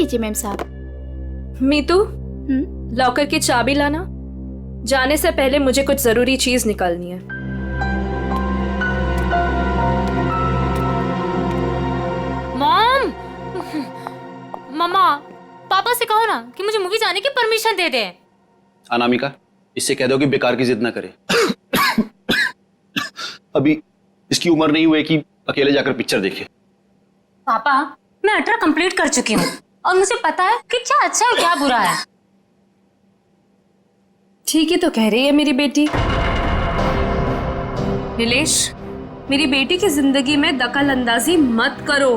लीजिए मैम साहब। मीतू, लॉकर की चाबी लाना। जाने से पहले मुझे कुछ जरूरी चीज निकालनी है। मॉम, मम्मा, पापा से कहो ना कि मुझे मूवी जाने की परमिशन दे दे। अनामिका, इससे कह दो कि बेकार की जिद ना करे। अभी इसकी उम्र नहीं हुई कि अकेले जाकर पिक्चर देखे। पापा, मैं 18 कंप्लीट कर चुकी हूँ और मुझे पता है कि क्या अच्छा और क्या बुरा है। ठीक ही तो कह रही है मेरी बेटी। नीलेश, मेरी बेटी की जिंदगी में दखल अंदाजी मत करो।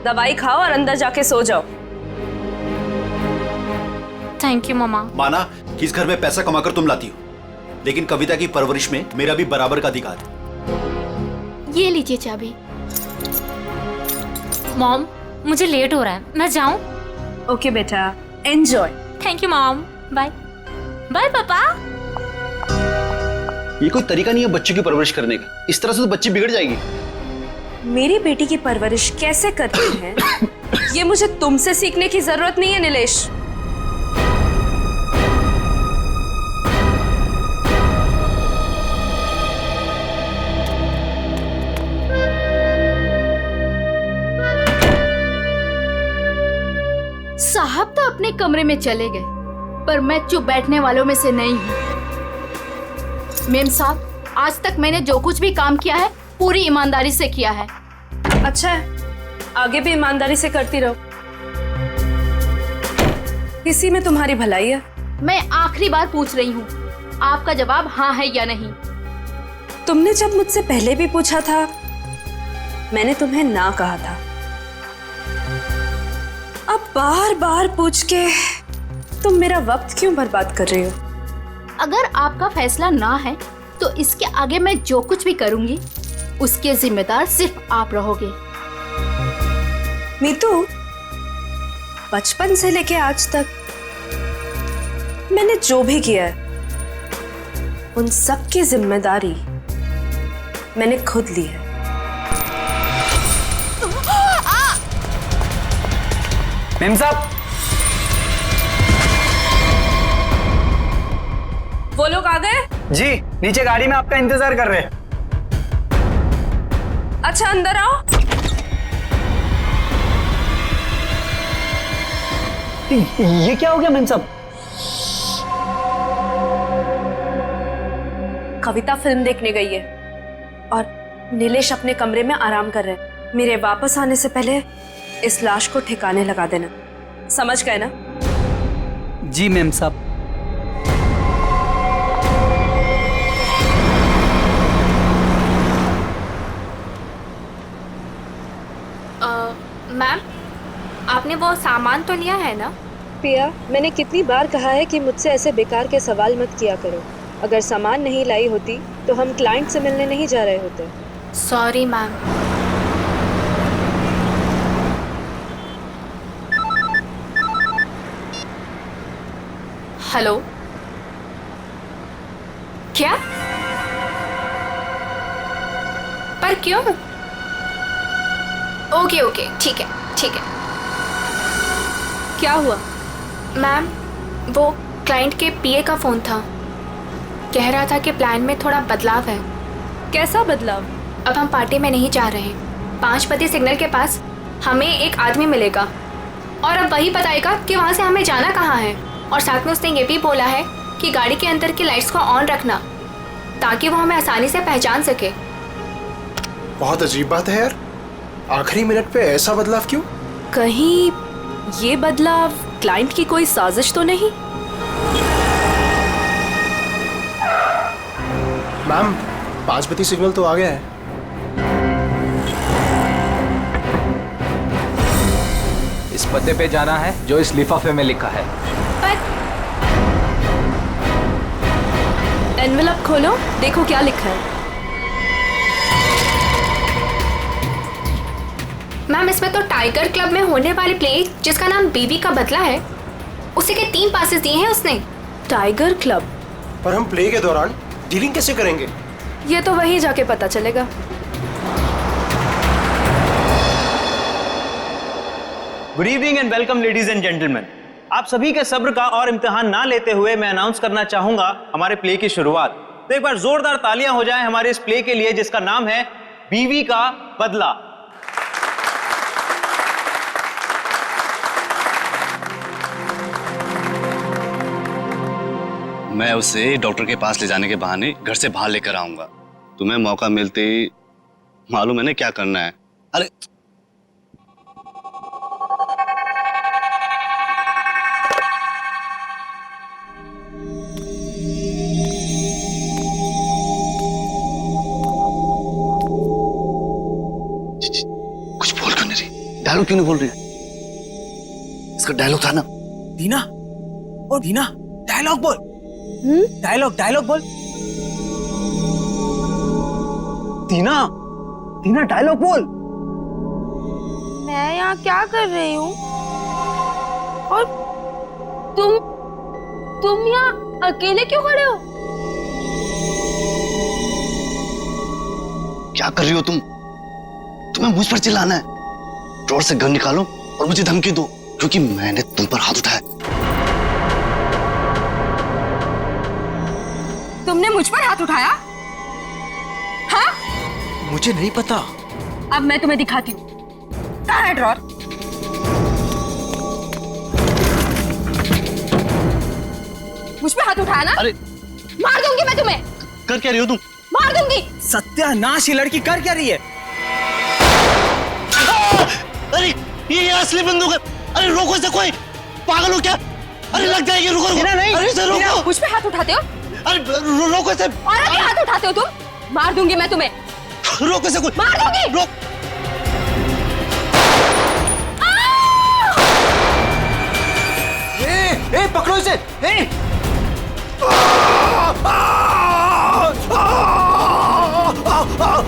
दवाई खाओ और अंदर जाके सो जाओ। थैंक यू मम्मा। माना कि इस घर में पैसा कमाकर तुम लाती हो, लेकिन कविता की परवरिश में मेरा भी बराबर का अधिकार है। ये लीजिए चाबी। मॉम, मुझे लेट हो रहा है, मैं जाऊं? ओके बेटा, enjoy. Thank you mom. Bye bye पापा। ये कोई तरीका नहीं है बच्चे की परवरिश करने का। इस तरह से तो बच्ची बिगड़ जाएगी। मेरी बेटी की परवरिश कैसे करते हैं ये मुझे तुमसे सीखने की जरूरत नहीं है नीलेश। साहब तो अपने कमरे में चले गए, पर मैं चुप बैठने वालों में से नहीं हूँ। मेम साहब, आज तक मैंने जो कुछ भी काम किया है पूरी ईमानदारी से किया है। अच्छा है, आगे भी ईमानदारी से करती रहो। इसी में तुम्हारी भलाई है। मैं आखिरी बार पूछ रही हूँ, आपका जवाब हाँ है या नहीं। तुमने जब मुझसे पहले भी पूछा था, मैंने तुम्हें ना कहा था। अब बार बार पूछ के तुम मेरा वक्त क्यों बर्बाद कर रही हो? अगर आपका फैसला ना है तो इसके आगे मैं जो कुछ भी करूंगी उसके जिम्मेदार सिर्फ आप रहोगे। मीतू, बचपन से लेके आज तक मैंने जो भी किया है उन सब की जिम्मेदारी मैंने खुद ली है। मेम साहब, वो लोग आ गए? जी नीचे गाड़ी में आपका इंतजार कर रहे हैं। अच्छा, अंदर आओ। ये क्या हो गया मेम साहब? कविता फिल्म देखने गई है और नीलेश अपने कमरे में आराम कर रहे हैं। मेरे वापस आने से पहले इस लाश को ठिकाने लगा देना, समझ गए ना? जी मेम साहब। मैम, आपने वो सामान तो लिया है ना? पिया, मैंने कितनी बार कहा है कि मुझसे ऐसे बेकार के सवाल मत किया करो। अगर सामान नहीं लाई होती तो हम क्लाइंट से मिलने नहीं जा रहे होते। Sorry ma'am. हेलो, क्या? पर क्यों? ओके ओके, ठीक है ठीक है। क्या हुआ? मैम, वो क्लाइंट के पीए का फ़ोन था। कह रहा था कि प्लान में थोड़ा बदलाव है। कैसा बदलाव? अब हम पार्टी में नहीं जा रहे। 5 बजे सिग्नल के पास हमें एक आदमी मिलेगा और अब वही बताएगा कि वहाँ से हमें जाना कहाँ है। और साथ में उसने ये भी बोला है कि गाड़ी के अंदर की लाइट्स को ऑन रखना ताकि वो हमें आसानी से पहचान सके। बहुत अजीब बात है यार, आखिरी मिनट पे ऐसा बदलाव क्यों? कहीं ये बदलाव क्लाइंट की कोई साजिश तो नहीं? मैम, 5 बजे सिग्नल तो आ गया है। इस पते पे जाना है जो इस लिफाफे में लिखा है। पर एनवेलप खोलो, देखो क्या लिखा है। मैम, इसमें तो टाइगर क्लब में होने वाले प्ले जिसका नाम बेबी का बदला है, उसी के 3 पासेस दिए हैं उसने। Tiger club? पर हम प्ले के दौरान डीलिंग कैसे करेंगे? ये तो वहीं जाके पता चलेगा। Good evening and welcome ladies and gentleman. आप सभी के सब्र का और इम्तिहान ना लेते हुए मैं अनाउंस करना चाहूंगा हमारे प्ले की शुरुआत। तो एक बार जोरदार तालियां हो जाएं हमारे इस प्ले के लिए जिसका नाम है बीवी का बदला। मैं उसे डॉक्टर के पास ले जाने के बहाने घर से बाहर लेकर आऊंगा। तुम्हें मौका मिलते ही मालूम है ना क्या करना है। अरे कुछ बोल क्यों नहीं रही? डायलॉग क्यों नहीं बोल रही? इसका डायलॉग था ना। दीना, ओ दीना, डायलॉग बोल। डायलॉग बोल। दीना, दीना डायलॉग बोल। मैं यहाँ क्या कर रही हूँ? और तुम यहाँ अकेले क्यों खड़े हो? क्या कर रही हो तुम? तुम्हें मुझ पर चिल्लाना है? ड्रॉर से गन निकालो और मुझे धमकी दो क्योंकि मैंने तुम पर हाथ उठाया। तुमने मुझ पर हाथ उठाया? हाँ? मुझे नहीं पता। अब मैं तुम्हें दिखाती हूँ। कहाँ है ड्रॉर? मुझ पे हाथ उठाया ना? अरे मार दूंगी मैं तुम्हें। कर क्या रही हो तुम? मार दूंगी। सत्यानाश, ये लड़की कर क्या रही है? अरे ये असली बंदूक है। अरे रोको इसे, कोई पागल हो क्या? अरे लग जाएगी, रुको रुको। नहीं, अरे इसे रोको। मुझ पे हाथ उठाते हो? अरे रोको इसे। और क्या हाथ उठाते हो तुम? मार दूंगी मैं तुम्हें। रोको इसे, कोई मार दूंगी। रोक। ए पकड़ो इसे।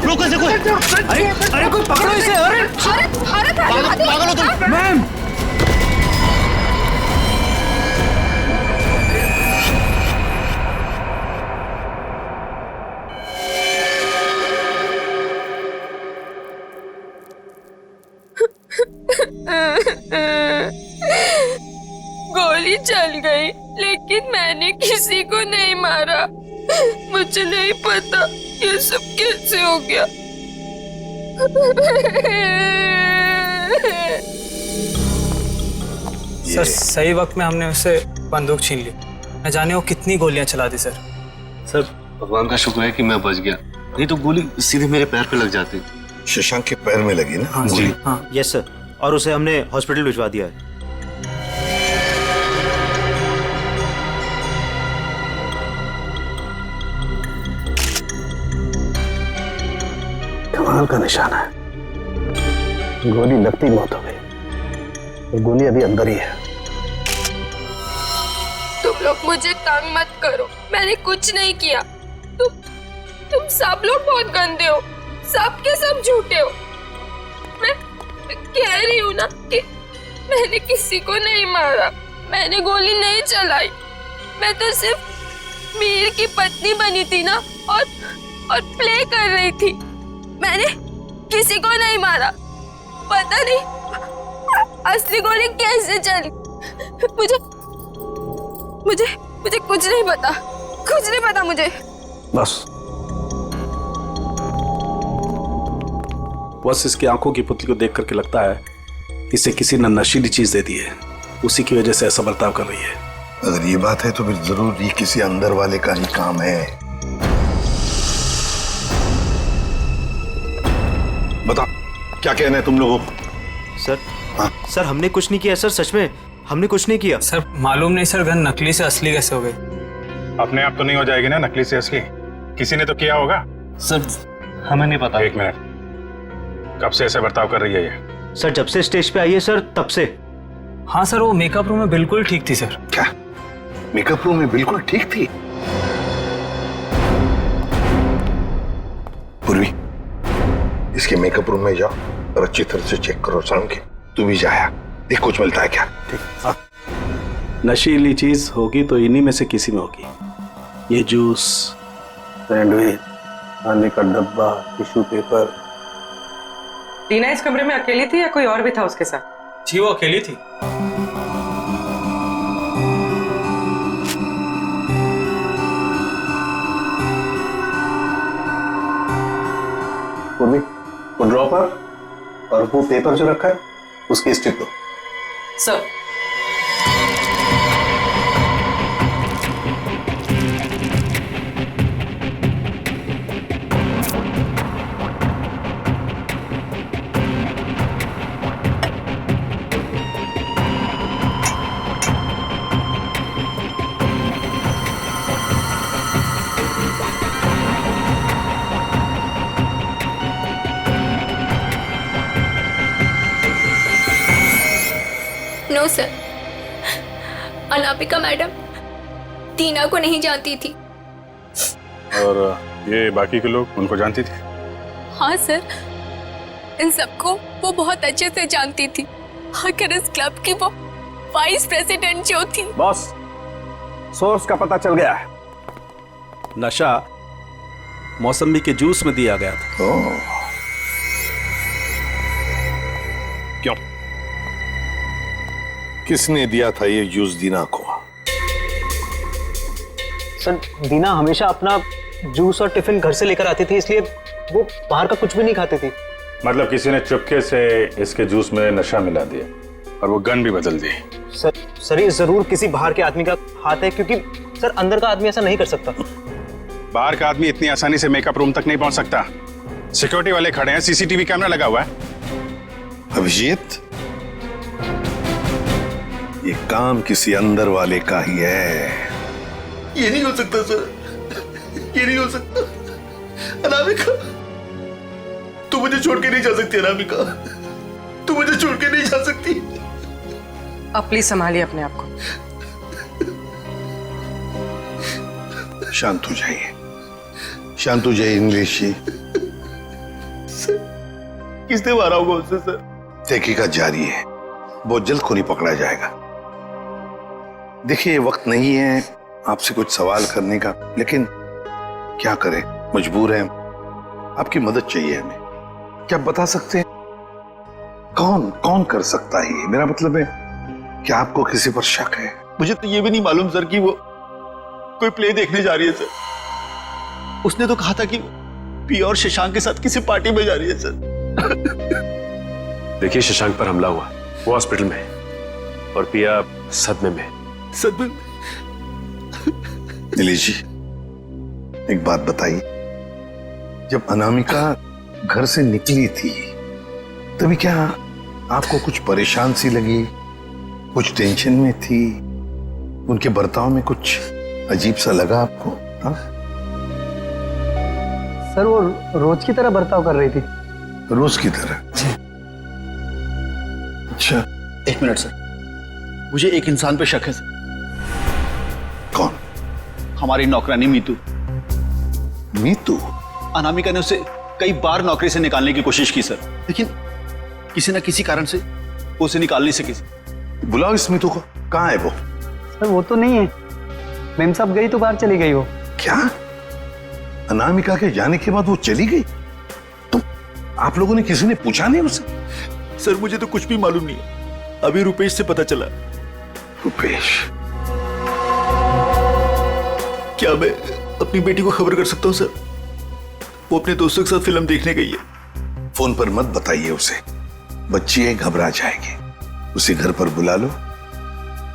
रोको इसे कोई। अरे कोई पकड़ो इसे। अरे पागल हो तुम? मैम, गोली चल गई लेकिन मैंने किसी को नहीं मारा। मुझे नहीं पता ये सब कैसे हो गया। सर सही वक्त में हमने उससे बंदूक छीन ली। न जाने वो कितनी गोलियां चला दी। सर भगवान का शुक्र है कि मैं बच गया, नहीं तो गोली सीधे मेरे पैर पे लग जाती। शशांक के पैर में लगी ना? हाँ जी। हाँ यस सर, और उसे हमने हॉस्पिटल भिजवा दिया है। कमाल का निशाना है। गोली लगती मौत हो गई और गोली अभी अंदर ही है। तुम लोग मुझे तंग मत करो, मैंने कुछ नहीं किया। तुम सब लोग बहुत गंदे हो, सब के सब झूठे हो। मैं कह रही हूँ ना कि मैंने किसी को नहीं मारा, मैंने गोली नहीं चलाई। मैं तो सिर्फ मीर की पत्नी बनी थी ना और प्ले कर रही थी। मैंने किसी को नहीं मारा। पता नहीं असली गोली कैसे चली। मुझे कुछ नहीं पता, कुछ नहीं पता मुझे। बस इसकी आंखों की पुतली को देख करके लगता है इसे किसी ने नशीली चीज दे दी है, उसी की वजह से ऐसा बर्ताव कर रही है। अगर ये बात है तो फिर जरूर ये किसी अंदर वाले का ही काम है। बताओ क्या कहना है तुम लोगों को? सर हाँ? सर हमने कुछ नहीं किया सर, सच में हमने कुछ नहीं किया। सर मालूम नहीं सर, गन नकली से असली कैसे हो गई? अपने आप तो नहीं हो जाएगी ना नकली से असली, किसी ने तो किया होगा। सर हमें नहीं पता। एक मिनट, कब से ऐसे बर्ताव कर रही है ये? सर जब से स्टेज पे आई है सर तब से। हाँ सर, वो मेकअप रूम में बिल्कुल ठीक थी सर। क्या मेकअप रूम में बिल्कुल ठीक थी? पूर्वी, इसके मेकअप रूम में जाओ और अच्छी तरह से चेक करो। सनम के तू भी जाया, देख कुछ मिलता है क्या। ठीक। नशीली चीज होगी तो इन्हीं में से किसी में होगी। ये जूस, सैंडविच, खाने का डब्बा, टिश्यू पेपर। दीना इस कमरे में अकेली थी या कोई और भी था उसके साथ? जी वो अकेली थी। पूर्वी, वो ड्रॉपर और वो पेपर जो रखा है उसकी स्ट्रिप दो। Sir. No sir, Anamika madam Tina को नहीं जानती थी। और ये बाकी के लोग उनको जानती थी? हाँ सर, इन सबको वो बहुत अच्छे से जानती थी। आखिर इस क्लब की वो वाइस प्रेसिडेंट जो थी। बॉस, सोर्स का पता चल गया है। नशा मौसमी के जूस में दिया गया था। क्यों? किसने दिया था ये जूस दीना को? सर, दीना हमेशा अपना जूस और टिफिन घर से लेकर आती थी, इसलिए वो बाहर का कुछ भी नहीं खाती थी। मतलब किसी ने चुपके से इसके जूस में नशा मिला दिया और वो गन भी बदल दी। सर ये जरूर किसी बाहर के आदमी का हाथ है, क्योंकि सर अंदर का आदमी ऐसा नहीं कर सकता। बाहर का आदमी इतनी आसानी से मेकअप रूम तक नहीं पहुंच सकता। सिक्योरिटी वाले खड़े हैं, सीसीटीवी कैमरा लगा हुआ है। अभिजीत, ये काम किसी अंदर वाले का ही है। ये नहीं हो सकता सर, ये नहीं हो सकता। अनामिका, तू मुझे छोड़ के नहीं जा सकती। अनामिका, तू मुझे छोड़ के नहीं जा सकती। अब प्लीज संभालिए अपने आप को। शांत हो जाइए, शांत हो जाइए इंग्लिश जी। किसने मारा होगा उससे सर? तहकीकात जारी है, बहुत जल्द खूनी पकड़ा जाएगा। देखिए, ये वक्त नहीं है आपसे कुछ सवाल करने का, लेकिन क्या करें, मजबूर हैं। आपकी मदद चाहिए हमें। क्या बता सकते हैं कौन कौन कर सकता है ये? मेरा मतलब है, क्या आपको किसी पर शक है? मुझे तो ये भी नहीं मालूम सर कि वो कोई प्ले देखने जा रही है सर। उसने तो कहा था कि पिया और शशांक के साथ किसी पार्टी में जा रही है सर। देखिए, शशांक पर हमला हुआ, वो हॉस्पिटल में है और पिया सदमे में। सदमे? नीलेश जी, एक बात बताइए, जब अनामिका घर से निकली थी तभी क्या आपको कुछ परेशान सी लगी, कुछ टेंशन में थी? उनके बर्ताव में कुछ अजीब सा लगा आपको? हाँ सर, वो रोज की तरह बर्ताव कर रही थी। रोज की तरह? अच्छा, एक मिनट सर, मुझे एक इंसान पे शक है सर। कौन? हमारी नौकरानी मीतू। मीतू? अनामिका ने उसे कई बार नौकरी से निकालने की कोशिश की सर, लेकिन किसी न किसी कारण से वो उसे निकाल नहीं सकी। बुलाओ इस मीतू को। कहाँ है वो? सर वो तो नहीं है, मेम साहब गई तो बाहर चली गई वो। क्या? अनामिका के जाने के बाद वो चली गई? तो आप लोगों ने किसी ने पूछा नहीं उसे? सर मुझे तो कुछ भी मालूम नहीं है, अभी रुपेश से पता चला। रुपेश? क्या मैं अपनी बेटी को खबर कर सकता हूँ सर? वो अपने दोस्तों के साथ फिल्म देखने गई है। फोन पर मत बताइए उसे, बच्ची है, घबरा जाएगी। उसे घर पर बुला लो,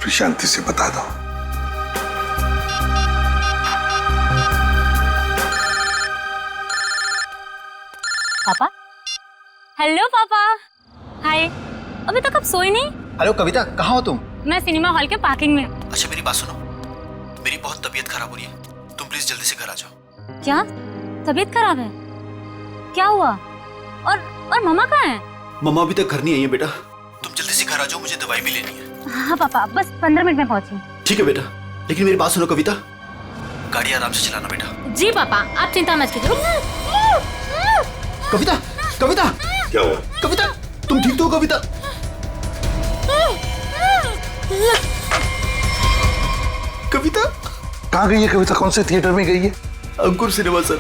फिर शांति से बता दो। पापा? हेलो पापा। हाय, अभी तक आप सोए नहीं? हेलो कविता, कहाँ हो तुम? मैं सिनेमा हॉल के पार्किंग में। अच्छा मेरी बात सुनो, मेरी बहुत तबीयत खराब हो रही है, तुम प्लीज जल्दी से घर आ जाओ। क्या तबीयत खराब है? क्या हुआ? और मम्मा कहाँ है? मम्मा अभी तक घर नहीं आई है बेटा, तुम जल्दी से घर आ जाओ, मुझे दवाई भी लेनी है। हाँ पापा, बस 15 मिनट में पहुंची। ठीक है बेटा, लेकिन मेरी बात सुनो कविता, गाड़ी आराम से चलाना बेटा। जी पापा, आप चिंता मत कीजिए। कविता, कविता, क्या हुआ? कविता, तुम ठीक तो हो कविता? कविता कहाँ गई है? कविता कौन से थिएटर में गई है? अंकुर सिनेमा सर।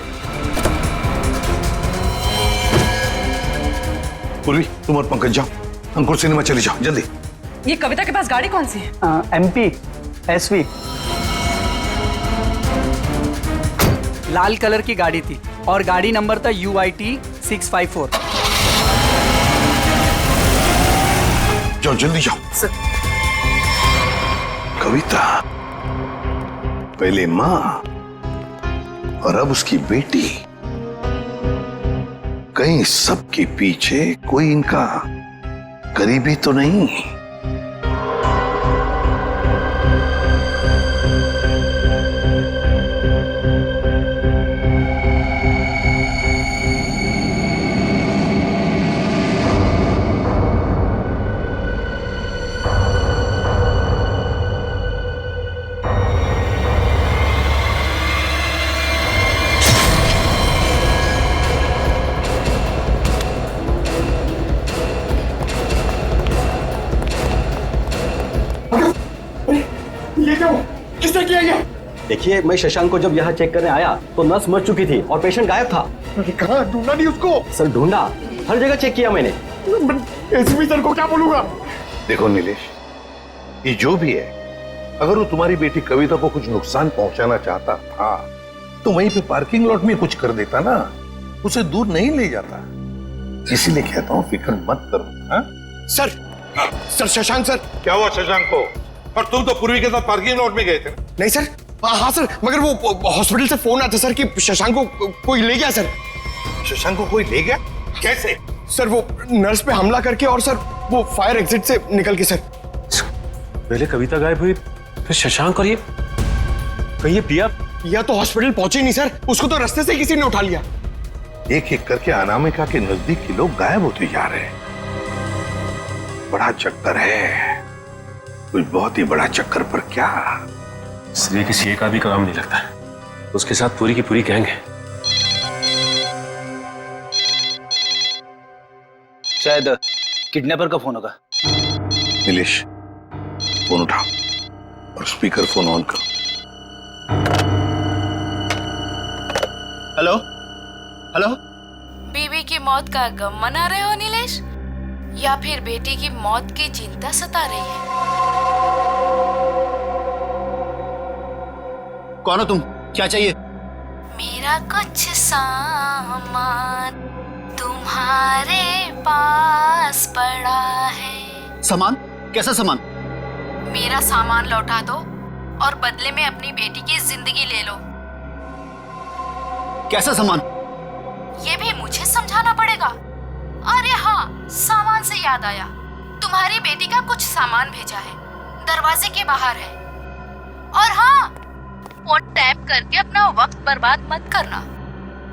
पूर्वी, तुम और पंकज जाओ, अंकुर सिनेमा चली जाओ जल्दी। ये कविता के पास गाड़ी कौन सी है? MP SV। लाल कलर की गाड़ी थी और गाड़ी नंबर था UIT 654। जाओ जल्दी जाओ। कविता पहले माँ और अब उसकी बेटी, कहीं सबके पीछे कोई इनका करीबी तो नहीं? किसने किया ये? देखिए, मैं शशांक को जब यहाँ चेक करने आया तो नर्स मर चुकी थी और पेशेंट गायब था। कहाँ ढूंढा नहीं उसको? सर ढूंढा, हर जगह चेक किया मैंने। एसपी सर को क्या बोलूंगा? देखो नीलेश, ये जो भी है, अगर वो तुम्हारी बेटी कविता को कुछ नुकसान पहुंचाना चाहता था तो वहीं पे पार्किंग लॉट में कुछ कर देता ना, उसे दूर नहीं ले जाता। इसीलिए कहता हूँ फिक्र मत करो। हाँ? Sir Shashank sir. क्या हुआ शशांक को? और तुम तो पूर्वी के साथ पार्किंग लॉट में गए थे। नहीं सर। हाँ सर, मगर वो हॉस्पिटल से फोन आता सर कि शशांक को कोई ले गया सर। शशांक को कोई ले गया? कैसे? सर वो नर्स पे हमला करके और सर वो फायर एग्जिट से निकल के सर। पहले कविता गायब हुई, फिर शशांक, और ये कहीं पिया तो हॉस्पिटल पहुंचे नहीं सर, उसको तो रास्ते से किसी ने उठा लिया। एक एक करके अनामिका के नजदीक के लोग गायब होते जा रहे हैं। बड़ा चक्कर है, कुछ बहुत ही बड़ा चक्कर। पर क्या इसलिए किसी एक आदमी का काम नहीं लगता, उसके साथ पूरी की पूरी गैंग है। शायद किडनैपर का फोन होगा। नीलेश, फोन उठाओ और स्पीकर फोन ऑन करो। Hello hello. बीवी की मौत का गम मना रहे हो नीलेश, या फिर बेटी की मौत की चिंता सता रही है? कौन हो तुम? क्या चाहिए? मेरा कुछ सामान तुम्हारे पास पड़ा है। सामान? कैसा सामान? मेरा सामान लौटा दो और बदले में अपनी बेटी की जिंदगी ले लो। कैसा सामान? ये भी मुझे समझाना पड़ेगा? अरे हाँ, सामान से याद आया, तुम्हारी बेटी का कुछ सामान भेजा है, दरवाजे के बाहर है। और हाँ, फोन टैप करके अपना वक्त बर्बाद मत करना,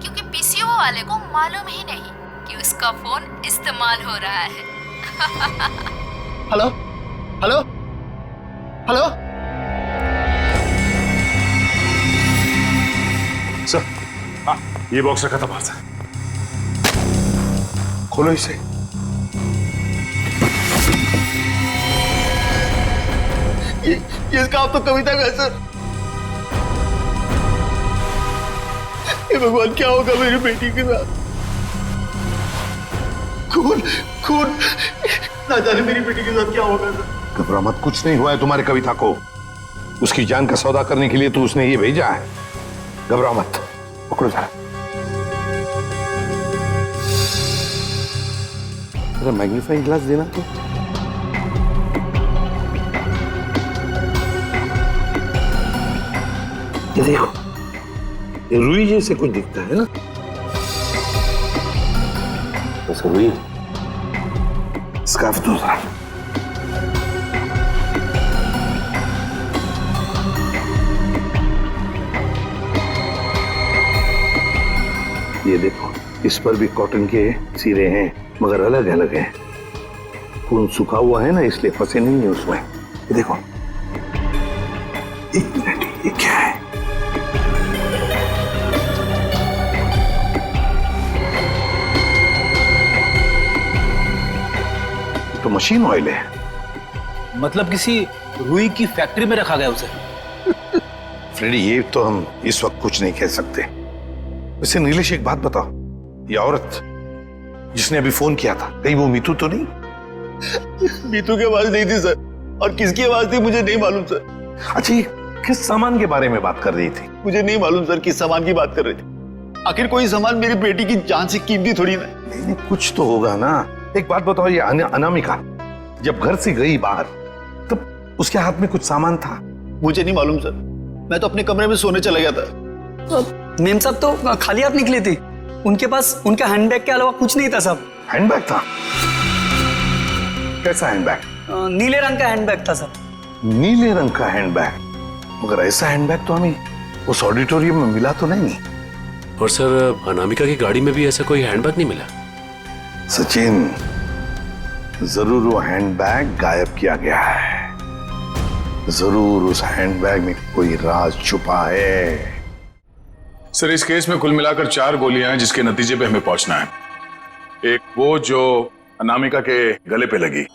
क्योंकि पीसीओ वाले को मालूम ही नहीं कि उसका फोन इस्तेमाल हो रहा है। Hello hello hello. सर, हाँ, ये बॉक्स रखा था बाहर से। खोलो इसे। ये काम तो कविता का है सर। हे भगवान, क्या होगा मेरी बेटी के साथ? खून खून, ना जाने मेरी बेटी के साथ क्या होगा सर। घबरा मत, कुछ नहीं हुआ है तुम्हारी कविता को। उसकी जान का सौदा करने के लिए तो उसने ये भेजा है। घबरा मत, पकड़ो जरा। जरा मैग्नीफाइंग ग्लास देना तो। ये देखो, ये रुई जैसे कुछ दिखता है ना? बस रुई। स्कार्फ दो जरा। ये देखो, इस पर भी कॉटन के सिरे हैं, मगर अलग अलग हैं। खून सूखा हुआ है ना, इसलिए फंसे नहीं है उसमें। ये देखो। एक मिनट, ये क्या है? तो मशीन ऑयल है। मतलब किसी रुई की फैक्ट्री में रखा गया उसे? फ्रेडी, ये तो हम इस वक्त कुछ नहीं कह सकते। वैसे नीलेश, एक बात बताओ, ये औरत जिसने अभी फोन किया था, कहीं वो मीतू तो नहीं? बीतू की आवाज नहीं थी सर, और किसकी आवाज थी मुझे नहीं मालूम सर। अच्छा, ये किस सामान के बारे में बात कर रही थी? मुझे नहीं मालूम सर किस सामान की बात कर रही थी। आखिर कोई सामान मेरी बेटी की जान से कीमती थोड़ी ना। नहीं, कुछ तो होगा ना। एक बात बताओ, ये अनामिका जब घर से गई बाहर तब उसके हाथ में कुछ सामान था? मुझे नहीं मालूम सर, मैं तो अपने कमरे में सोने चला गया था। मेम साहब तो खाली हाथ निकली थी, उनके पास उनका हैंडबैग के अलावा कुछ नहीं था साहब। हैंडबैग था? कैसा हैंडबैग? नीले रंग का हैंडबैग था सर। नीले रंग का हैंडबैग? मगर ऐसा हैंडबैग तो हमें उस ऑडिटोरियम में मिला तो नहीं। और सर अनामिका की गाड़ी में भी ऐसा कोई हैंडबैग नहीं मिला। सचिन, जरूर वो हैंडबैग गायब किया गया है। जरूर उस हैंडबैग में कोई राज छुपा है। सर, इस केस में कुल मिलाकर 4 गोलियां हैं जिसके नतीजे पे हमें पहुंचना है। एक वो जो अनामिका के गले पे लगी,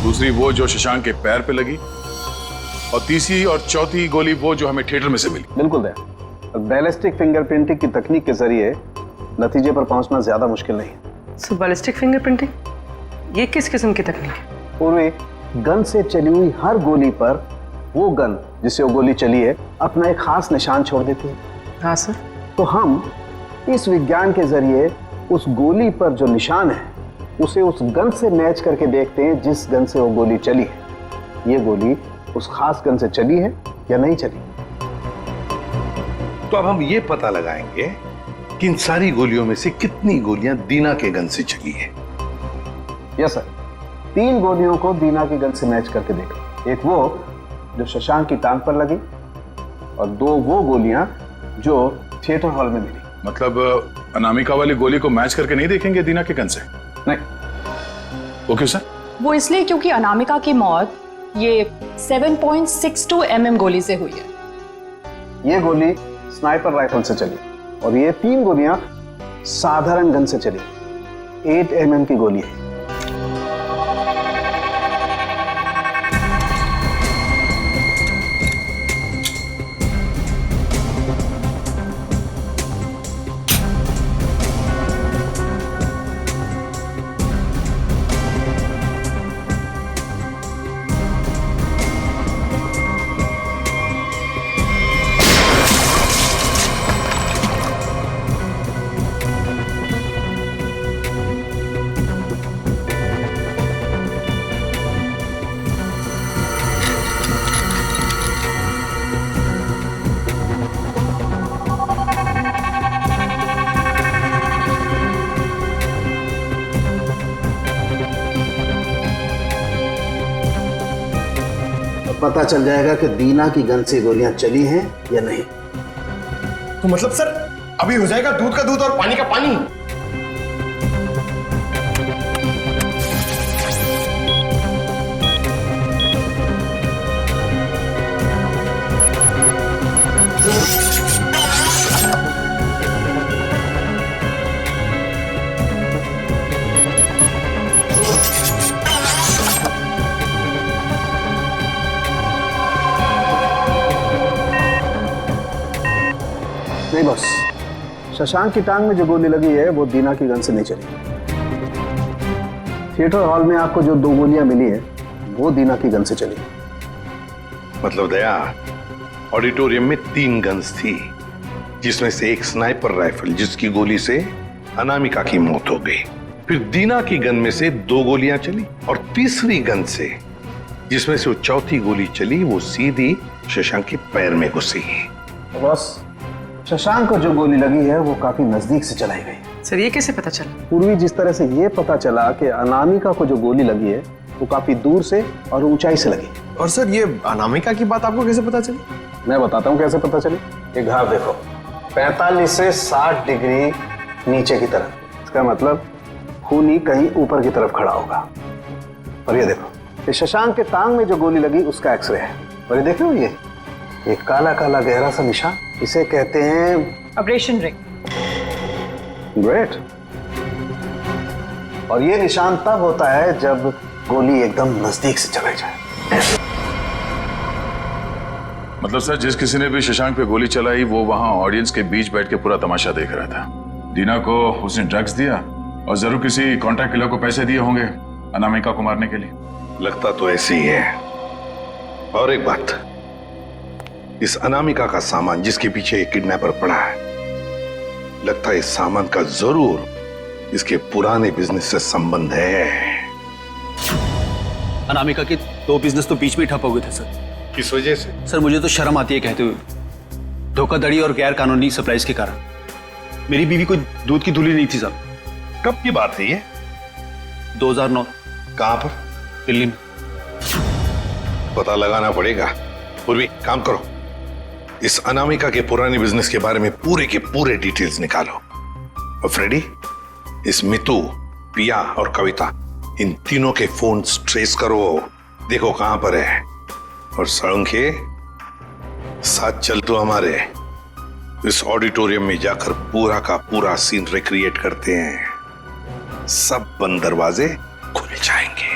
दूसरी वो जो शशांक के पैर पे लगी, और तीसरी और चौथी गोली वो जो हमें थिएटर में से मिली। बिल्कुल दया, बैलिस्टिक फिंगरप्रिंटिंग की तकनीक के जरिए नतीजे पर पहुंचना ज्यादा मुश्किल नहीं है। सो बैलिस्टिक फिंगरप्रिंटिंग, ये किस किस्म की तकनीक है? पूर्वी गन से चली हुई हर गोली पर वो गन जिससे वो गोली चली है अपना एक खास निशान छोड़ देती है। हाँ सर। तो हम इस विज्ञान के जरिए उस गोली पर जो निशान है उसे उस गन से मैच करके देखते हैं जिस गन से वो गोली चली है। ये गोली उस खास गन से चली है या नहीं चली। तो अब हम ये पता लगाएंगे कि इन सारी गोलियों में से कितनी गोलियां दीना के गन से चली है। यस सर, 3 गोलियों को दीना की गन से मैच करके देखा। एक वो जो शशांक की टांग पर लगी और 2 वो गोलियां जो थिएटर हॉल में मिली। मतलब अनामिका वाली गोली को मैच करके नहीं देखेंगे दीना के गन से? नहीं। वो क्यों सर? वो इसलिए क्योंकि अनामिका की मौत ये 7.62 mm गोली से हुई है। ये गोली स्नाइपर राइफल से चली और ये 3 गोलियां साधारण गन से चली। 8 mm की गोली है। पता चल जाएगा कि दीना की गन से गोलियां चली हैं या नहीं। तो मतलब सर अभी हो जाएगा दूध का दूध और पानी का पानी। नहीं बॉस, शशांक की टांग में जो गोली लगी है वो दीना की गन से नहीं चली। थिएटर हॉल में आपको जो 2 गोलियां मिली है वो दीना की गन से चली। मतलब दया, ऑडिटोरियम में 3 गन्स थी जिसमें से एक स्नाइपर राइफल जिसकी गोली से अनामिका की मौत हो गई। फिर दीना की गन में से 2 गोलियां चली और तीसरी गन से जिसमें से वो चौथी गोली चली वो सीधी शशांक के पैर में घुसी। बॉस, शशांक को जो गोली लगी है वो काफी नजदीक से चलाई गई। सर ये कैसे पता चला? पूर्वी जिस तरह से ये पता चला कि अनामिका को जो गोली लगी है वो काफी दूर से और ऊंचाई से लगी। और सर ये अनामिका की बात आपको कैसे पता चली? मैं बताता हूँ कैसे पता चली। ये घाव देखो, 45 से 60 डिग्री नीचे की तरफ। इसका मतलब खूनी कहीं ऊपर की तरफ खड़ा होगा। और ये देखो, ये शशांक के टांग में जो गोली लगी उसका एक्सरे है। और ये देखो, ये काला काला गहरा सा निशान, इसे कहते हैं अब्रेशन रिंग। ग्रेट। और ये निशान तब होता है जब गोली एकदम नजदीक से चलाई जाए। मतलब सर, जिस किसी ने भी शशांक पे गोली चलाई वो वहां ऑडियंस के बीच बैठ के पूरा तमाशा देख रहा था। दीना को उसने ड्रग्स दिया और जरूर किसी कॉन्ट्रैक्ट किलर को पैसे दिए होंगे अनामिका को मारने के लिए। लगता तो ऐसे ही है। और एक बात, इस अनामिका का सामान जिसके पीछे एक किडनैपर पड़ा है, लगता है इस सामान का जरूर इसके पुराने बिजनेस से संबंध है। अनामिका के 2 बिजनेस तो बीच में ठप हो गए थे सर। किस वजह से? सर मुझे तो शर्म आती है कहते हुए, धोखाधड़ी और गैर कानूनी सप्लाईज के कारण। मेरी बीवी कोई दूध की धुली नहीं थी साहब। कब की बात है ये? 2009। कहां पर? दिल्ली में। पता लगाना पड़ेगा। पूर्वी काम करो, इस अनामिका के पुराने बिजनेस के बारे में पूरे के पूरे डिटेल्स निकालो। और फ्रेडी, इस मितू, पिया और कविता, इन तीनों के फोन ट्रेस करो, देखो कहां पर है। और सड़ंखे, साथ चल तो हमारे, इस ऑडिटोरियम में जाकर पूरा का पूरा सीन रिक्रिएट करते हैं। सब बंद दरवाजे खुल जाएंगे।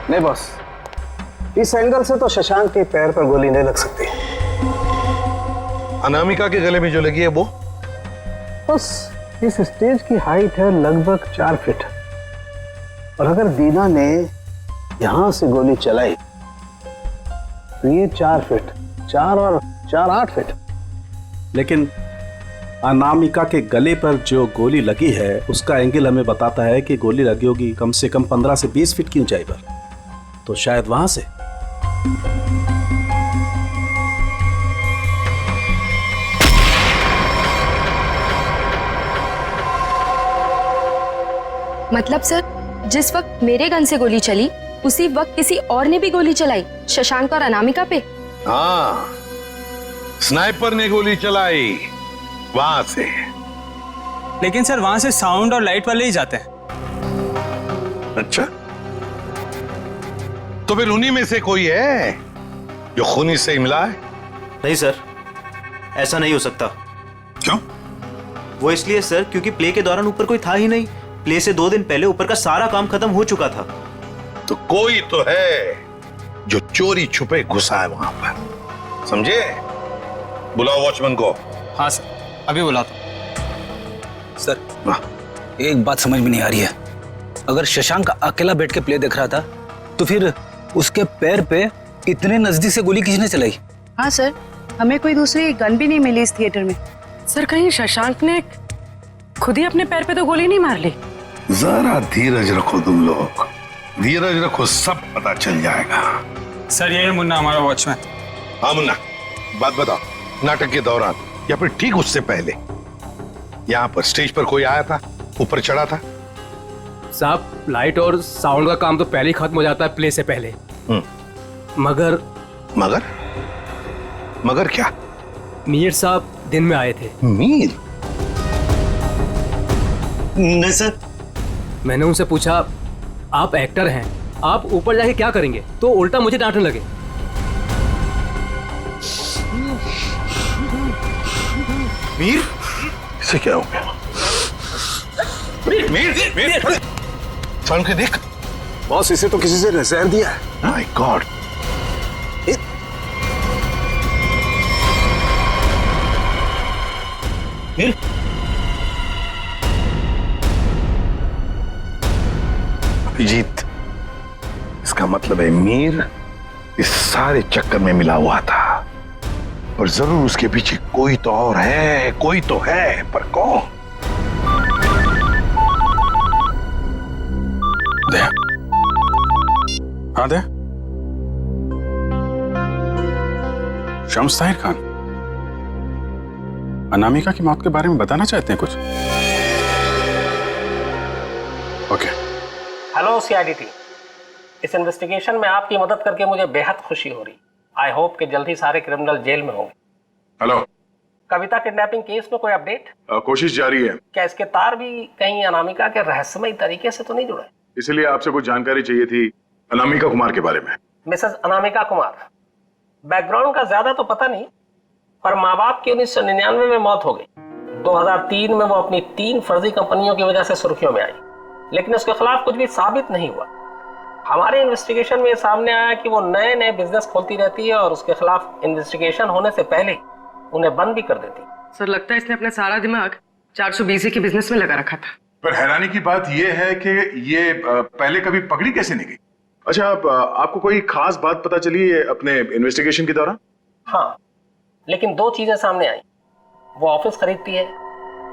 नहीं बॉस, इस एंगल से तो शशांक के पैर पर गोली नहीं लग सकती। अनामिका के गले में जो लगी है वो? बस इस स्टेज की हाइट है लगभग 4 फीट, और अगर दीना ने यहां से गोली चलाई तो ये 4 फीट, 4 और 4 8 फीट। लेकिन अनामिका के गले पर जो गोली लगी है उसका एंगल हमें बताता है कि गोली लगी होगी कम से कम 15 से 20 फीट की ऊंचाई पर, तो शायद वहां से। मतलब सर, जिस वक्त मेरे गन से गोली चली उसी वक्त किसी और ने भी गोली चलाई शशांक और अनामिका पे? हाँ, स्नाइपर ने गोली चलाई वहां से। लेकिन सर वहां से साउंड और लाइट वाले ही जाते हैं। अच्छा, तो फिर उन्हीं में से कोई है जो खूनी से ही मिला है? नहीं सर, ऐसा नहीं हो सकता। क्यों? वो इसलिए सर क्योंकि प्ले के दौरान ऊपर कोई था ही नहीं। प्ले से 2 दिन पहले ऊपर का सारा काम खत्म हो चुका था। तो कोई तो है जो चोरी छुपे घुसा है वहां पर, समझे? बुलाओ वॉचमैन को। हाँ सर, अभी बुलाता हूं। सर एक बात समझ में नहीं आ रही है, अगर शशांक अकेला बैठ के प्ले देख रहा था तो फिर उसके पैर पे इतने नजदीक से गोली किसने चलाई? हाँ सर, हमें कोई दूसरी गन भी नहीं मिली इस थिएटर में। सर कहीं शशांक ने खुद ही अपने पैर पे तो गोली नहीं मार ली? जरा धीरज रखो तुम लोग, धीरज रखो, सब पता चल जाएगा। सर ये है मुन्ना, हमारा वॉचमैन। हाँ मुन्ना, बात बताओ, नाटक के दौरान या फिर ठीक उससे पहले यहाँ पर स्टेज पर कोई आया था, ऊपर चढ़ा था? साहब लाइट और साउंड का काम तो पहले ही खत्म हो जाता है प्ले से पहले। मगर मगर मगर क्या? मीर साहब दिन में आए थे। मीर? नहीं सर। मैंने उनसे पूछा, आप एक्टर हैं, आप ऊपर जाके क्या करेंगे? तो उल्टा मुझे डांटने लगे। मीर? इसे क्या हो गया? मीर, मीर, मीर, साउंड के देख। बॉस, इसे तो किसी से रिजाइन दिया है। My God. मीर? अभिजीत, इसका मतलब है मीर इस सारे चक्कर में मिला हुआ था, और जरूर उसके पीछे कोई तो और है, कोई तो है, पर कौन? दे। हाँ दे। शम्स ताहिर खान, अनामिका की मौत के बारे में बताना चाहते हैं कुछ? ओके। हेलो सीआईडी टीम, इस इन्वेस्टिगेशन में आपकी मदद करके मुझे बेहद खुशी हो रही। आई होप कि जल्द ही सारे क्रिमिनल जेल में होंगे। हेलो। कविता किडनैपिंग केस में कोई अपडेट? कोशिश जारी है। क्या इसके तार भी कहीं अनामिका के रहस्यमय तरीके से तो नहीं जुड़े? इसलिए आपसे कुछ जानकारी चाहिए थी अनामिका कुमार के बारे में। मिसेस अनामिका कुमार, बैकग्राउंड का ज्यादा तो पता नहीं, पर माँ बाप की 1999 में मौत हो गई। 2003 में वो अपनी 3 फर्जी कंपनियों की वजह से सुर्खियों में आई, लेकिन उसके खिलाफ कुछ भी साबित नहीं हुआ। हमारे इन्वेस्टिगेशन में सामने आया कि वो नए नए बिजनेस खोलती रहती है और उसके खिलाफ इन्वेस्टिगेशन होने से पहले उन्हें बंद भी कर देती। सर लगता है इसने अपना सारा दिमाग 420 के बिजनेस में लगा रखा था। पर हैरानी की बात यह है कि ये पहले कभी पकड़ी कैसे नहीं गई? अच्छा, आपको कोई खास बात पता चली है अपने इन्वेस्टिगेशन के दौरान? हाँ, लेकिन 2 चीजें सामने आई। वो ऑफिस खरीदती है,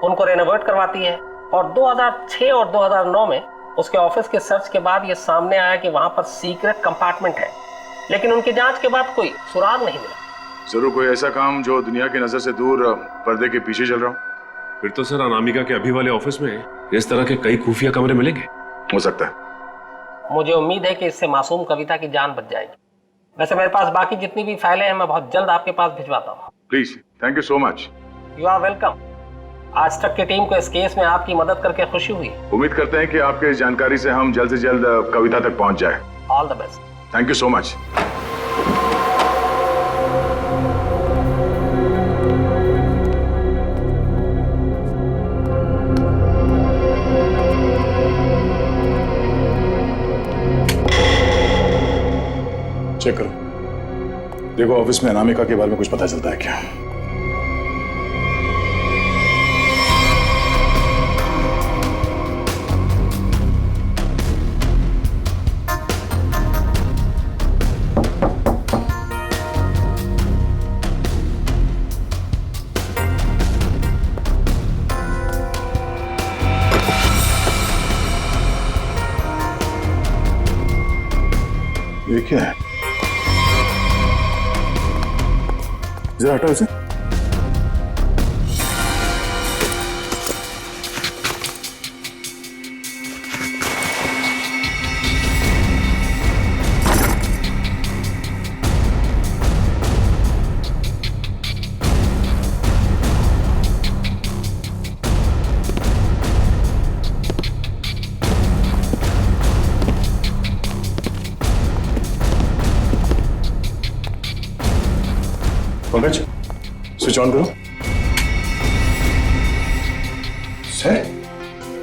उनको रेनोवेट करवाती है, और 2006 और 2009 में उसके ऑफिस के सर्च के बाद ये सामने आया कि वहां पर सीक्रेट कंपार्टमेंट है, लेकिन उनकी जांच के बाद कोई सुराग नहीं मिला। जरूर कोई ऐसा काम जो दुनिया की नजर से दूर पर्दे के पीछे चल रहा हो। फिर तो सर अनामिका के अभी वाले ऑफिस में इस तरह के कई खुफिया कमरे मिलेंगे। हो सकता है। मुझे उम्मीद है कि इससे मासूम कविता की जान बच जाएगी। वैसे मेरे पास बाकी जितनी भी फाइलें हैं मैं बहुत जल्द आपके पास भिजवाता हूँ। Please, thank you so much. You are welcome. आज तक की टीम को इस केस में आपकी मदद करके खुशी हुई। उम्मीद करते हैं कि आपके इस जानकारी से हम जल्द से जल्द कविता तक पहुंच जाए। All the best. Thank you so much. Check करो, देखो ऑफिस में अनामिका के बारे में कुछ पता चलता है क्या? ये क्या है? जरा हटाओ इसे। पंकज, स्विच ऑन करो। सर,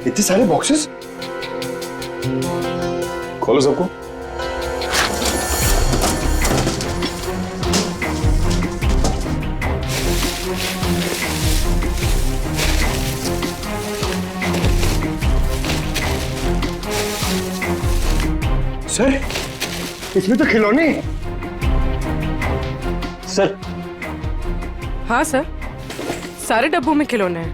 इतने सारे बॉक्सेस? खोलो सबको। सर, इसमें तो खिलौने। सर। हाँ सर, सारे डब्बों में खिलौने हैं।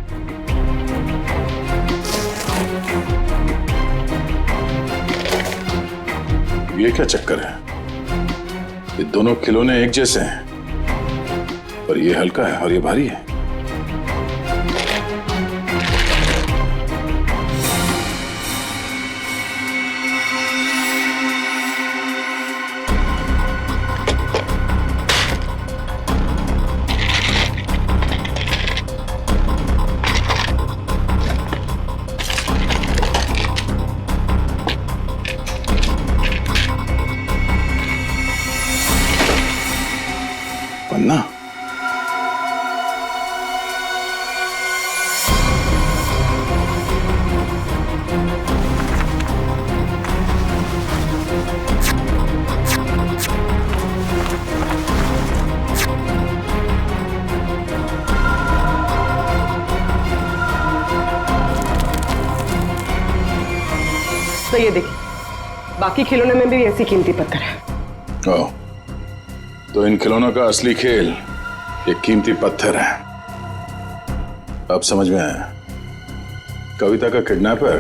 ये क्या चक्कर है? ये दोनों खिलौने एक जैसे हैं, पर ये हल्का है और ये भारी है। पन्ना? तो ये देखिए, बाकी खिलौने में भी ऐसी कीमती पत्थर है। ओह, तो इन खिलौनों का असली खेल ये कीमती पत्थर है। अब समझ में आया कविता का किडनैपर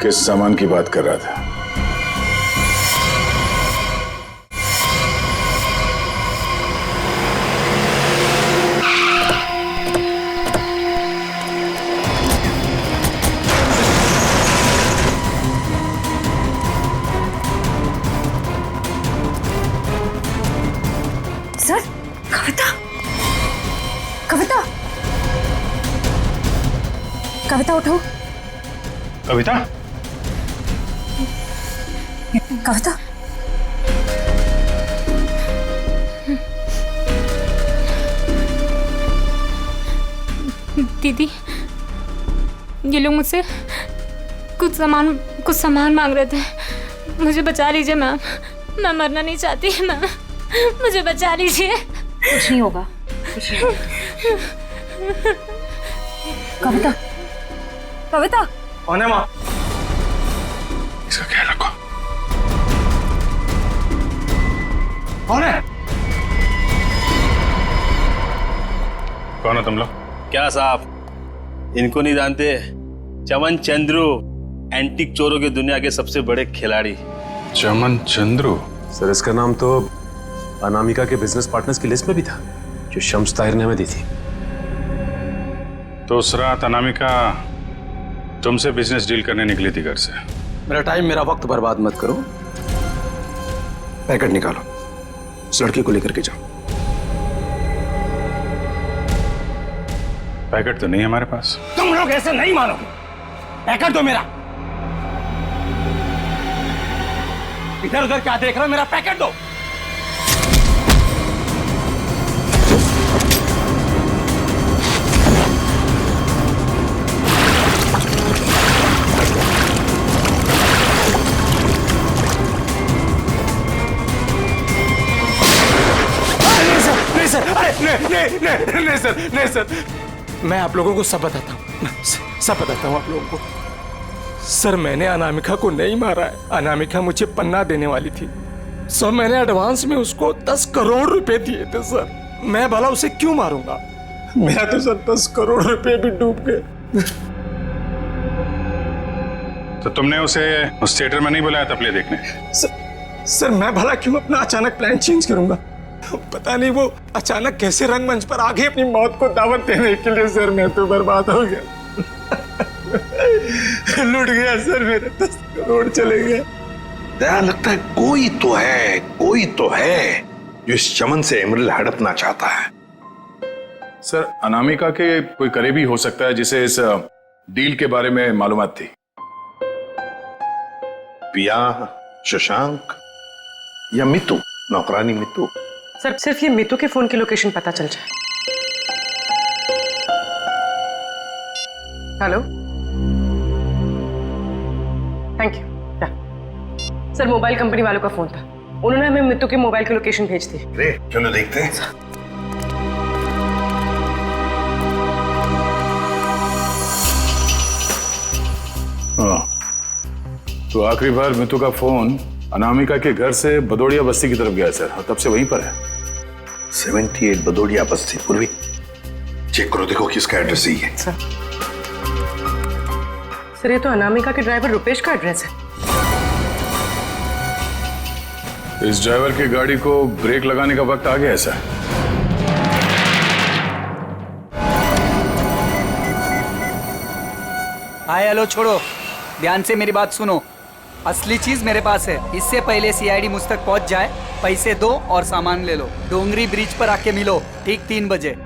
किस सामान की बात कर रहा था। सर, कविता, कविता, कविता उठो। कविता? कविता, दीदी, ये लोग मुझसे कुछ सामान मांग रहे थे। मुझे बचा लीजिए मैम, मैं मरना नहीं चाहती मैम, मुझे बचा लीजिए। कुछ नहीं होगा, कुछ नहीं होगा। कविता, कविता कौन है माँ? इसका ख्याल रखो। कौन है? कौन हो तुम लोग? क्या साहब, इनको नहीं जानते? चमन चंद्रू, एंटीक चोरों की दुनिया के सबसे बड़े खिलाड़ी। चमन चंद्रू? सर इसका नाम तो अनामिका के बिजनेस पार्टनर्स की लिस्ट में भी था, जो शम्स ताहिर ने हमें दी थी। तो उस रात अनामिका तुमसे बिजनेस डील करने निकली थी घर से। मेरा टाइम, मेरा वक्त बर्बाद मत करो। पैकेट निकालो, उस लड़की को लेकर के जाओ। पैकेट तो नहीं है हमारे पास। तुम लोग ऐसे नहीं मानोगे। पैकेट दो मेरा। इधर उधर क्या देख रहे हो? मेरा पैकेट दो। नहीं सर, मैं आप लोगों को सब बताता हूँ, सब बताता हूँ आप लोगों को। सर मैंने अनामिका को नहीं मारा है। अनामिका मुझे पन्ना देने वाली थी। सर मैंने एडवांस में उसको 10 करोड़ रुपए दिए थे सर। मैं भला उसे क्यों मारूंगा? मेरा तो सर 10 करोड़ रुपए भी डूब गए। तो तुमने उसे उस थिएटर में नहीं बुलाया था प्ले देखने? सर मैं भला क्यों अपना अचानक प्लान चेंज करूंगा? पता नहीं वो अचानक कैसे रंगमंच पर आ गई अपनी मौत को दावत देने के लिए। सर मैं तो बर्बाद हो गया। लूट गया सर, मेरे 10 करोड़ चले गए। दया, लगता है कोई तो है जो इस चमन से एमरल्ड हड़पना चाहता है। सर अनामिका के कोई करीबी हो सकता है जिसे इस डील के बारे में मालूमात थी। पिया, शशांक या मितू, नौकरानी मितू। सर सिर्फ ये मितू के फोन की लोकेशन पता चल जाए। Hello, thank you. Sir mobile company वालों का फोन था, उन्होंने हमें मितू के मोबाइल की लोकेशन भेज दी। चलो देखते हैं। हाँ, तो आखिरी बार मितू का फोन अनामिका के घर से बदौड़िया बस्ती की तरफ गया सर, और तब से वहीं पर है। 78 बदौड़िया बस्ती पूर्वी। चेक करो, देखो किसका एड्रेस ही है। सर ये तो अनामिका के ड्राइवर रुपेश का एड्रेस है। इस ड्राइवर की गाड़ी को ब्रेक लगाने का वक्त आ गया है सर। हाय हेलो छोड़ो, ध्यान से मेरी बात सुनो। असली चीज मेरे पास है। इससे पहले सीआईडी मुझ तक पहुंच जाए, पैसे दो और सामान ले लो। डोंगरी ब्रिज पर आके मिलो ठीक 3 बजे।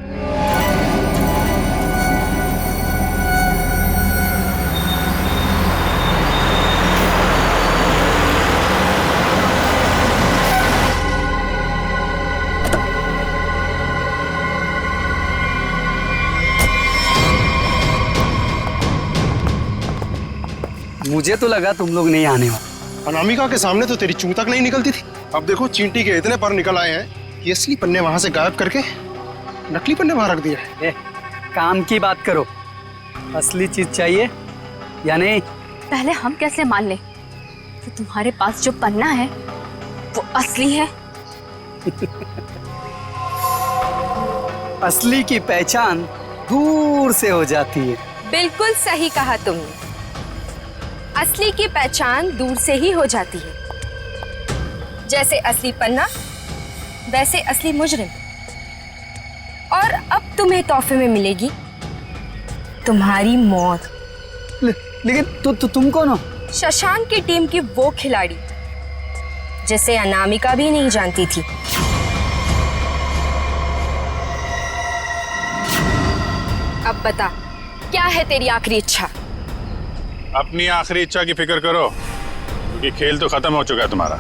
मुझे तो लगा तुम लोग नहीं आने वाले। अनामिका के सामने तो तेरी चूं तक नहीं निकलती थी। अब देखो चींटी के इतने पर निकल आए हैं कि असली पन्ने वहां से गायब करके नकली पन्ने वहां रख दिए। काम की बात करो, असली चीज चाहिए या नहीं? पहले हम कैसे मान ले कि तुम्हारे पास जो पन्ना है वो असली है? असली की पहचान दूर से हो जाती है। बिल्कुल सही कहा तुमने, असली की पहचान दूर से ही हो जाती है। जैसे असली पन्ना वैसे असली मुजरिम। और अब तुम्हें तोहफे में मिलेगी तुम्हारी मौत। लेकिन तुम कौन हो? शशांक की टीम की वो खिलाड़ी जिसे अनामिका भी नहीं जानती थी। अब बता, क्या है तेरी आखिरी इच्छा? अपनी आखिरी इच्छा की फिक्र करो, क्योंकि खेल तो खत्म हो चुका है तुम्हारा।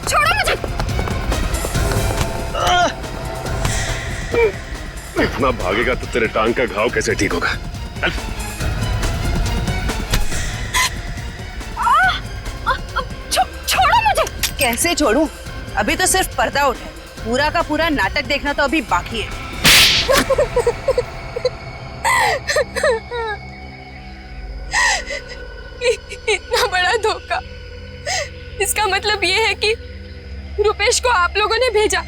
छोड़ो मुझे। इतना भागेगा तो तेरे टांग का घाव कैसे ठीक होगा? कैसे छोड़ूं? अभी तो सिर्फ पर्दा उठा है, पूरा का पूरा नाटक देखना तो अभी बाकी है। इतना बड़ा धोखा, इसका मतलब ये है कि रुपेश को आप लोगों ने भेजा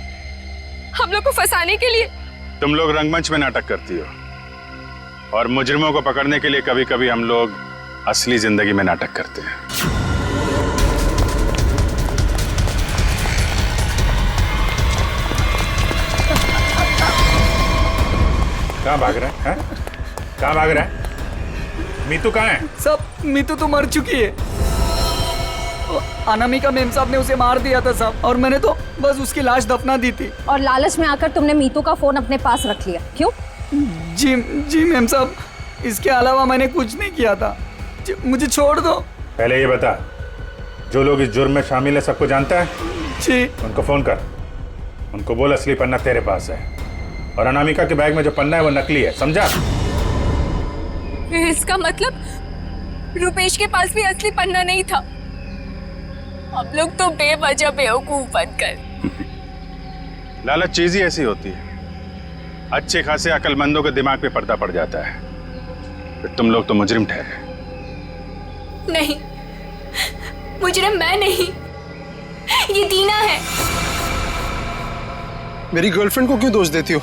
हम लोग को फंसाने के लिए। तुम लोग रंगमंच में नाटक करती हो और मुजरिमों को पकड़ने के लिए कभी कभी हम लोग असली जिंदगी में नाटक करते हैं। कहाँ भाग रहा है? कहाँ भाग रहा है? मीतू कहाँ है? सब मीतू तो मर चुकी है। अनामिका मेम साहब ने उसे मार दिया था साहब, और मैंने तो बस उसकी लाश दफना दी थी। और लालच में आकर तुमने मीतू का फोन अपने पास रख लिया, क्यों? जी मेम साहब, इसके अलावा मैंने कुछ नहीं किया था। मुझे छोड़ दो। पहले ये बता, जो लोग इस जुर्म में शामिल है सबको जानता है? जी। उनको फोन कर, उनको बोल असली पन्ना तेरे पास है और अनामिका के बैग में जो पन्ना है वो नकली है, समझा? इसका मतलब रुपेश के पास भी असली पन्ना नहीं था। हम लोग तो बेवजह बेवकूफ बनकर। लालच चीज ही ऐसी होती है, अच्छे खासे अकलमंदों के दिमाग पे पर्दा पड़ जाता है, फिर तुम लोग तो मुजरिम ठहरे। नहीं, मुजरिम मैं नहीं, ये दीना है। मेरी गर्लफ्रेंड को क्यों दोष देती हो?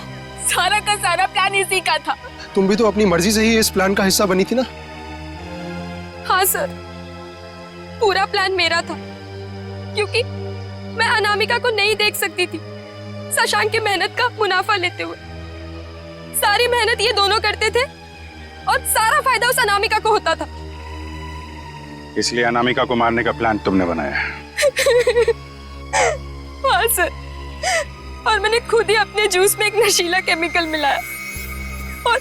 सारा का सारा प्लान इसी का था। तुम भी तो अपनी मर्जी से ही इस प्लान का हिस्सा बनी थी ना? हाँ सर, पूरा प्लान मेरा था, क्योंकि मैं अनामिका को नहीं देख सकती थी शशांक की मेहनत का मुनाफा लेते हुए। सारी मेहनत ये दोनों करते थे और सारा फायदा उस अनामिका को होता था। इसलिए अनामिका को मारने का प्लान तुमने बनाया। हाँ सर, और मैंने खुद ही अपने जूस में एक नशीला केमिकल मिलाया और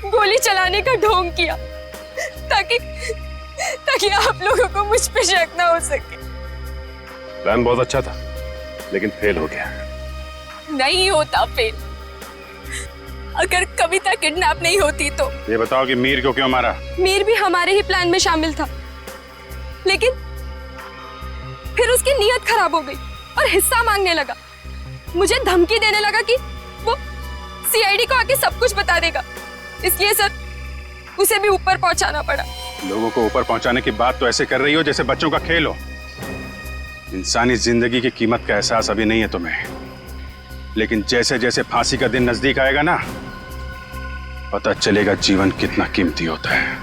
गोली चलाने का ढोंग किया ताकि आप लोगों को मुझ पे शक ना हो सके। प्लान बहुत अच्छा था, लेकिन फेल हो गया। नहीं होता फेल। अगर कविता किडनैप नहीं होती तो। ये बताओ कि मीर को क्यों मारा? मीर भी हमारे ही प्लान में शामिल था, लेकिन फिर उसकी नीयत खराब हो गई और हिस्सा मांगने लगा। मुझे धमकी देने लगा कि वो सीआईडी को आके सब कुछ बता देगा। इसलिए सर, उसे भी ऊपर पहुंचाना पड़ा। लोगों को ऊपर पहुंचाने की बात तो ऐसे कर रही हो जैसे बच्चों का खेल हो। इंसानी जिंदगी की कीमत का एहसास अभी नहीं है तुम्हें, लेकिन जैसे जैसे फांसी का दिन नजदीक आएगा ना, पता चलेगा जीवन कितना कीमती होता है।